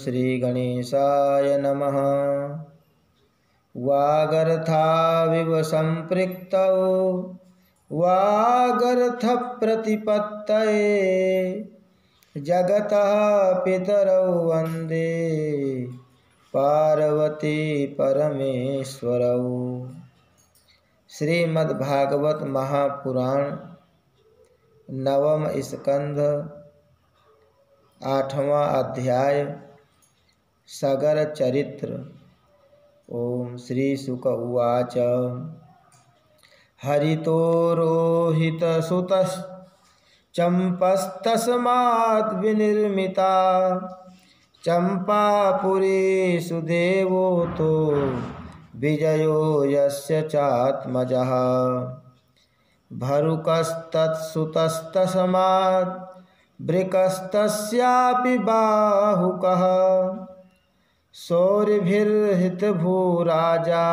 श्रीगणेशाय नमः। वागर्थाविव सम्पृक्तौ वागर्थप्रतिपत्तये जगतः पितरौ वन्दे पार्वती परमेश्वरौ। श्रीमद्भागवत महापुराण नवम स्कंध 8वां अध्याय सगर चरित्र। ओम श्री शुक उवाच। हरितो रोहितसुतश्चम्पस्तस्मात् विनिर्मिता चम्पापुरी सुदेवोतो विजयो यस्य चात्मजः। भरुकस्तत्सुतस्तस्मात् वृकस्तस्यापि बाहुकः शौरिभिर्हितभूराजा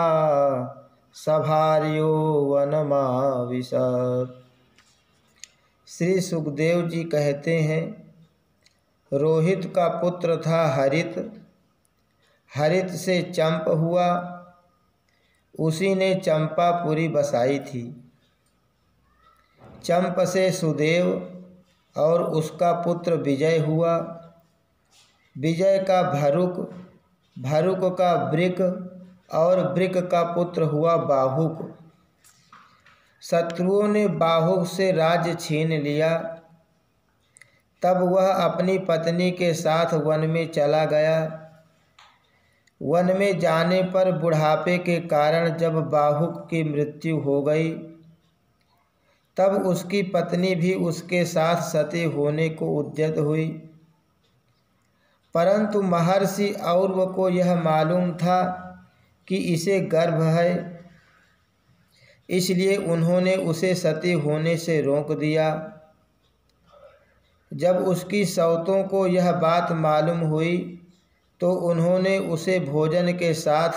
सभार्यो वनमाविशत्। श्री सुखदेव जी कहते हैं, रोहित का पुत्र था हरित, हरित से चंप हुआ, उसी ने चंपापुरी बसाई थी। चंप से सुदेव और उसका पुत्र विजय हुआ, विजय का भरुक, भरुक का वृक और वृक का पुत्र हुआ बाहुक। शत्रुओं ने बाहुक से राज्य छीन लिया। तब वह अपनी पत्नी के साथ वन में चला गया। वन में जाने पर बुढ़ापे के कारण जब बाहुक की मृत्यु हो गई, तब उसकी पत्नी भी उसके साथ सती होने को उद्यत हुई। परंतु महर्षि औरव को यह मालूम था कि इसे गर्भ है, इसलिए उन्होंने उसे सती होने से रोक दिया। जब उसकी सौतों को यह बात मालूम हुई तो उन्होंने उसे भोजन के साथ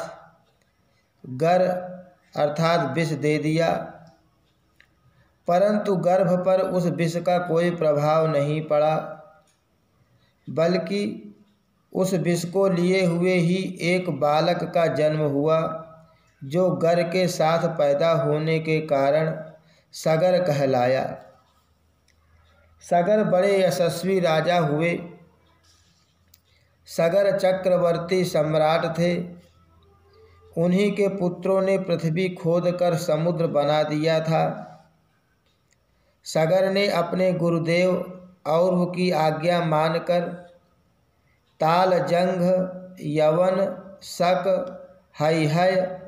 गर अर्थात विष दे दिया, परंतु गर्भ पर उस विष का कोई प्रभाव नहीं पड़ा, बल्कि उस विष को लिए हुए ही एक बालक का जन्म हुआ, जो गर के साथ पैदा होने के कारण सगर कहलाया। सगर बड़े यशस्वी राजा हुए। सगर चक्रवर्ती सम्राट थे। उन्हीं के पुत्रों ने पृथ्वी खोदकर समुद्र बना दिया था। सगर ने अपने गुरुदेव औरव की आज्ञा मानकर ताल, जंघ, यवन, शक, हैहय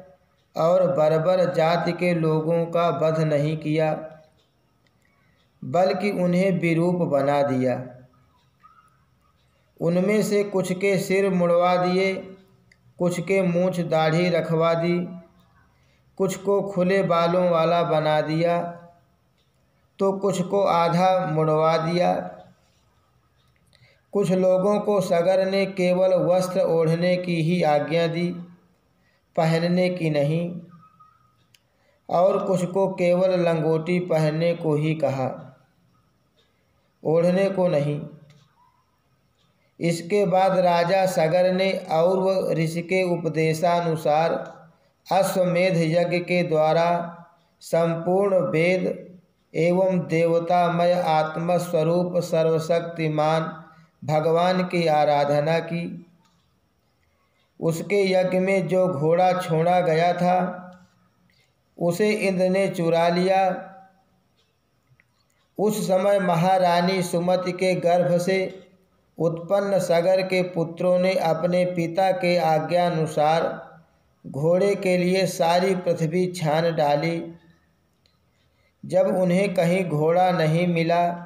और बर्बर जाति के लोगों का वध नहीं किया, बल्कि उन्हें विरूप बना दिया। उनमें से कुछ के सिर मुड़वा दिए, कुछ के मूंछ दाढ़ी रखवा दी, कुछ को खुले बालों वाला बना दिया, तो कुछ को आधा मुड़वा दिया। कुछ लोगों को सगर ने केवल वस्त्र ओढ़ने की ही आज्ञा दी, पहनने की नहीं, और कुछ को केवल लंगोटी पहनने को ही कहा, ओढ़ने को नहीं। इसके बाद राजा सगर ने औरव ऋषि के उपदेशानुसार अश्वमेध यज्ञ के द्वारा संपूर्ण वेद एवं देवतामय आत्मस्वरूप सर्वशक्तिमान भगवान की आराधना की। उसके यज्ञ में जो घोड़ा छोड़ा गया था, उसे इंद्र ने चुरा लिया। उस समय महारानी सुमति के गर्भ से उत्पन्न सगर के पुत्रों ने अपने पिता के आज्ञानुसार घोड़े के लिए सारी पृथ्वी छान डाली। जब उन्हें कहीं घोड़ा नहीं मिला,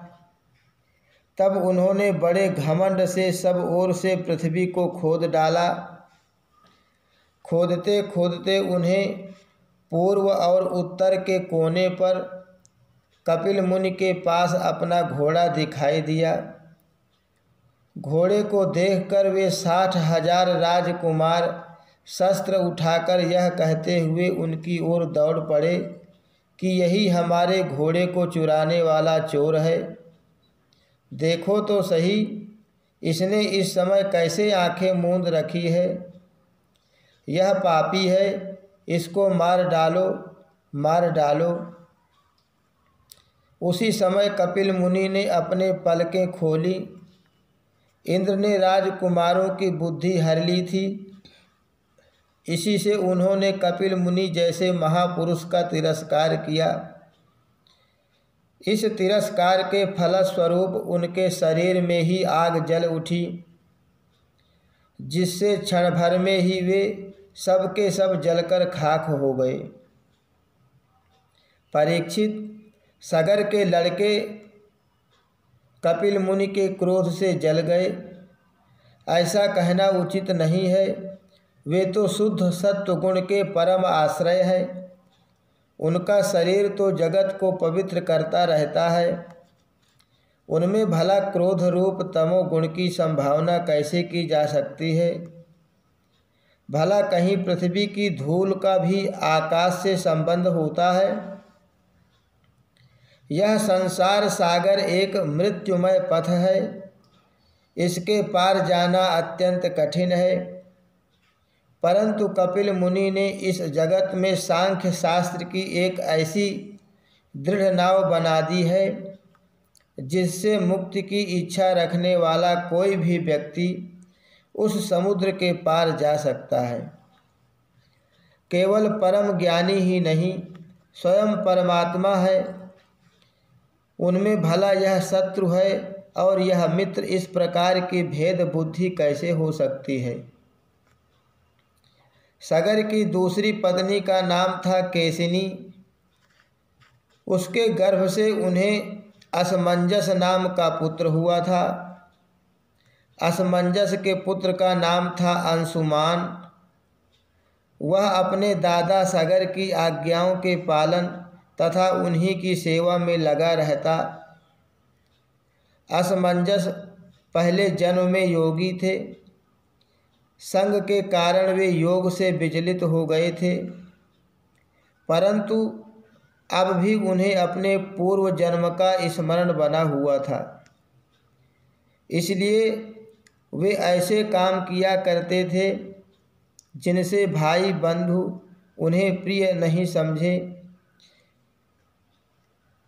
तब उन्होंने बड़े घमंड से सब ओर से पृथ्वी को खोद डाला। खोदते खोदते उन्हें पूर्व और उत्तर के कोने पर कपिल मुनि के पास अपना घोड़ा दिखाई दिया। घोड़े को देखकर वे 60,000 राजकुमार शस्त्र उठाकर यह कहते हुए उनकी ओर दौड़ पड़े कि यही हमारे घोड़े को चुराने वाला चोर है। देखो तो सही, इसने इस समय कैसे आंखें मूंद रखी है? यह पापी है, इसको मार डालो, मार डालो। उसी समय कपिल मुनि ने अपने पलकें खोली। इंद्र ने राजकुमारों की बुद्धि हर ली थी। इसी से उन्होंने कपिल मुनि जैसे महापुरुष का तिरस्कार किया। इस तिरस्कार के फलस्वरूप उनके शरीर में ही आग जल उठी, जिससे क्षण भर में ही वे सब के सब जलकर खाक हो गए। परीक्षित, सगर के लड़के कपिल मुनि के क्रोध से जल गए, ऐसा कहना उचित नहीं है। वे तो शुद्ध सत्व गुण के परम आश्रय है। उनका शरीर तो जगत को पवित्र करता रहता है। उनमें भला क्रोध रूप तमोगुण की संभावना कैसे की जा सकती है? भला कहीं पृथ्वी की धूल का भी आकाश से संबंध होता है? यह संसार सागर एक मृत्युमय पथ है। इसके पार जाना अत्यंत कठिन है। परंतु कपिल मुनि ने इस जगत में सांख्य शास्त्र की एक ऐसी दृढ़ नाव बना दी है, जिससे मुक्ति की इच्छा रखने वाला कोई भी व्यक्ति उस समुद्र के पार जा सकता है। केवल परम ज्ञानी ही नहीं, स्वयं परमात्मा है। उनमें भला यह शत्रु है और यह मित्र, इस प्रकार की भेद बुद्धि कैसे हो सकती है? सगर की दूसरी पत्नी का नाम था केशिनी। उसके गर्भ से उन्हें असमंजस नाम का पुत्र हुआ था। असमंजस के पुत्र का नाम था अंशुमान। वह अपने दादा सगर की आज्ञाओं के पालन तथा उन्हीं की सेवा में लगा रहता। असमंजस पहले जन्म में योगी थे। संग के कारण वे योग से विचलित हो गए थे, परंतु अब भी उन्हें अपने पूर्व जन्म का स्मरण बना हुआ था। इसलिए वे ऐसे काम किया करते थे जिनसे भाई बंधु उन्हें प्रिय नहीं समझे।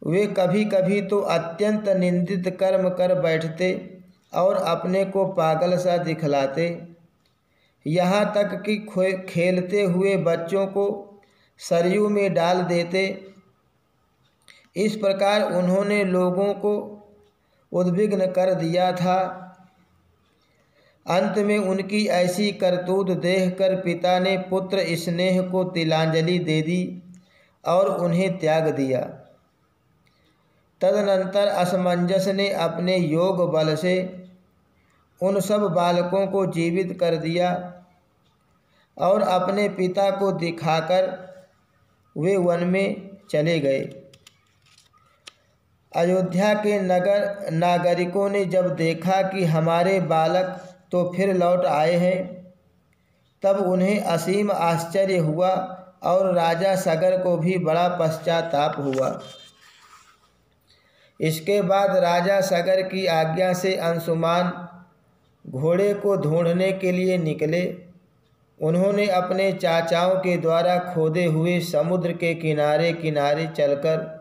वे कभी कभी तो अत्यंत निंदित कर्म कर बैठते और अपने को पागल सा दिखलाते। यहाँ तक कि खेलते हुए बच्चों को सरयू में डाल देते। इस प्रकार उन्होंने लोगों को उद्विग्न कर दिया था। अंत में उनकी ऐसी करतूत देखकर पिता ने पुत्र स्नेह को तिलांजलि दे दी और उन्हें त्याग दिया। तदनंतर असमंजस ने अपने योग बल से उन सब बालकों को जीवित कर दिया और अपने पिता को दिखाकर वे वन में चले गए। अयोध्या के नागरिकों ने जब देखा कि हमारे बालक तो फिर लौट आए हैं, तब उन्हें असीम आश्चर्य हुआ और राजा सगर को भी बड़ा पश्चाताप हुआ। इसके बाद राजा सगर की आज्ञा से अंशुमान घोड़े को ढूंढने के लिए निकले। उन्होंने अपने चाचाओं के द्वारा खोदे हुए समुद्र के किनारे किनारे चलकर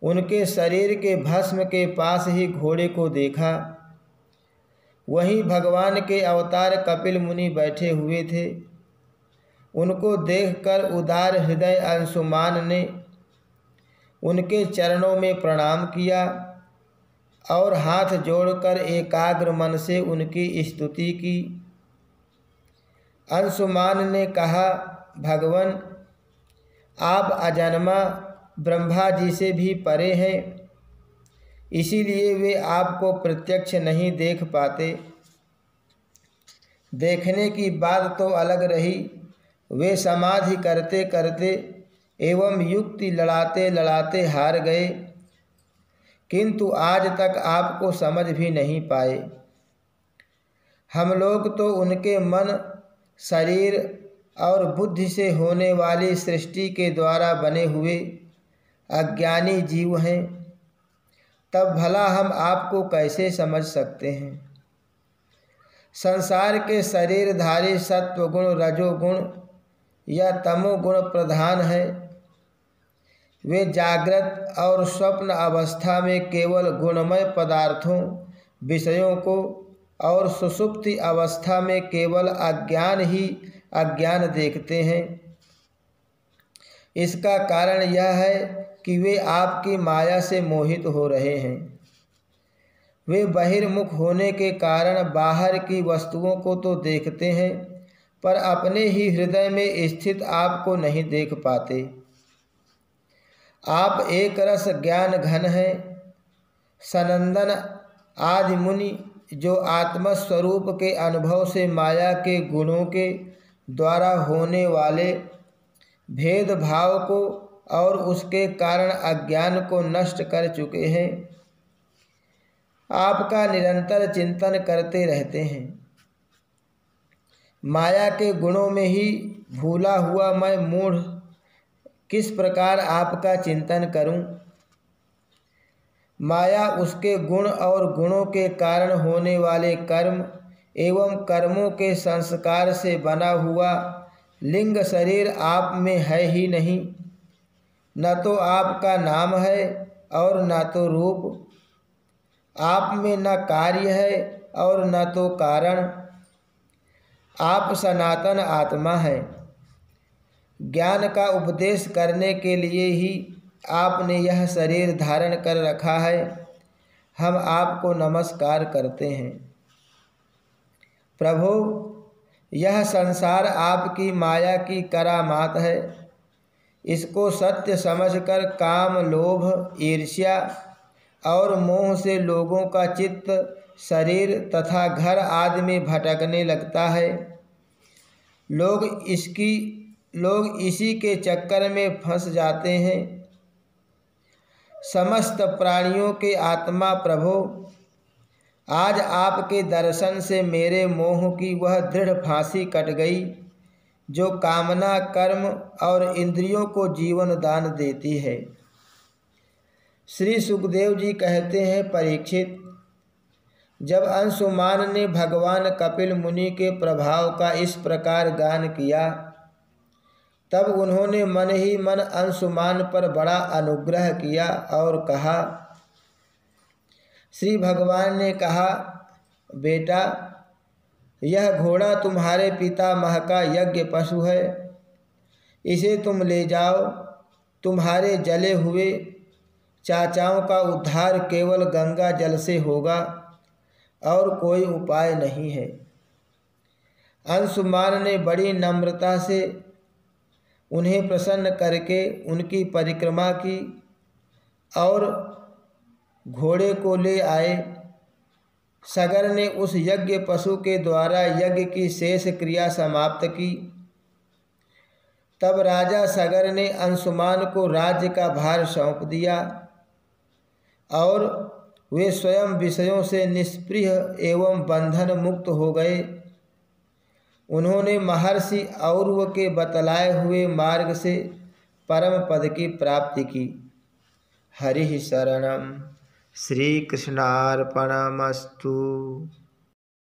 उनके शरीर के भस्म के पास ही घोड़े को देखा। वहीं भगवान के अवतार कपिल मुनि बैठे हुए थे। उनको देखकर उदार हृदय अंशुमान ने उनके चरणों में प्रणाम किया और हाथ जोड़कर एकाग्र मन से उनकी स्तुति की। अंशुमान ने कहा, भगवान, आप अजन्मा ब्रह्मा जी से भी परे हैं, इसीलिए वे आपको प्रत्यक्ष नहीं देख पाते। देखने की बात तो अलग रही, वे समाधि करते करते एवं युक्ति लड़ाते लड़ाते हार गए, किंतु आज तक आपको समझ भी नहीं पाए। हम लोग तो उनके मन, शरीर और बुद्धि से होने वाली सृष्टि के द्वारा बने हुए अज्ञानी जीव हैं, तब भला हम आपको कैसे समझ सकते हैं? संसार के शरीरधारी सत्वगुण, रजोगुण या तमोगुण प्रधान है। वे जागृत और स्वप्न अवस्था में केवल गुणमय पदार्थों, विषयों को और सुषुप्ति अवस्था में केवल अज्ञान ही अज्ञान देखते हैं। इसका कारण यह है कि वे आपकी माया से मोहित हो रहे हैं। वे बहिर्मुख होने के कारण बाहर की वस्तुओं को तो देखते हैं, पर अपने ही हृदय में स्थित आपको नहीं देख पाते। आप एक रस ज्ञान घन हैं। सनंदन आदि मुनि जो आत्मस्वरूप के अनुभव से माया के गुणों के द्वारा होने वाले भेदभाव को और उसके कारण अज्ञान को नष्ट कर चुके हैं, आपका निरंतर चिंतन करते रहते हैं। माया के गुणों में ही भूला हुआ मैं मूढ़ किस प्रकार आपका चिंतन करूं? माया उसके गुण और गुणों के कारण होने वाले कर्म एवं कर्मों के संस्कार से बना हुआ लिंग शरीर आप में है ही नहीं। न तो आपका नाम है और न तो रूप। आप में न कार्य है और न तो कारण। आप सनातन आत्मा है। ज्ञान का उपदेश करने के लिए ही आपने यह शरीर धारण कर रखा है। हम आपको नमस्कार करते हैं। प्रभु, यह संसार आपकी माया की करामात है। इसको सत्य समझकर काम, लोभ, ईर्ष्या और मोह से लोगों का चित्त शरीर तथा घर आदि में भटकने लगता है। लोग इसी के चक्कर में फंस जाते हैं। समस्त प्राणियों के आत्मा प्रभु, आज आपके दर्शन से मेरे मोह की वह दृढ़ फांसी कट गई जो कामना, कर्म और इंद्रियों को जीवन दान देती है। श्री सुखदेव जी कहते हैं, परीक्षित, जब अंशुमान ने भगवान कपिल मुनि के प्रभाव का इस प्रकार गान किया, तब उन्होंने मन ही मन अंशुमान पर बड़ा अनुग्रह किया और कहा। श्री भगवान ने कहा, बेटा, यह घोड़ा तुम्हारे पितामह का यज्ञ पशु है। इसे तुम ले जाओ। तुम्हारे जले हुए चाचाओं का उद्धार केवल गंगा जल से होगा और कोई उपाय नहीं है। अंशुमान ने बड़ी नम्रता से उन्हें प्रसन्न करके उनकी परिक्रमा की और घोड़े को ले आए। सगर ने उस यज्ञ पशु के द्वारा यज्ञ की शेष क्रिया समाप्त की। तब राजा सगर ने अंशुमान को राज्य का भार सौंप दिया और वे स्वयं विषयों से निष्पृह एवं बंधन मुक्त हो गए। उन्होंने महर्षि औरव के बतलाए हुए मार्ग से परम पद की प्राप्ति की। हरि शरणम। श्री कृष्णार्पणमस्तु।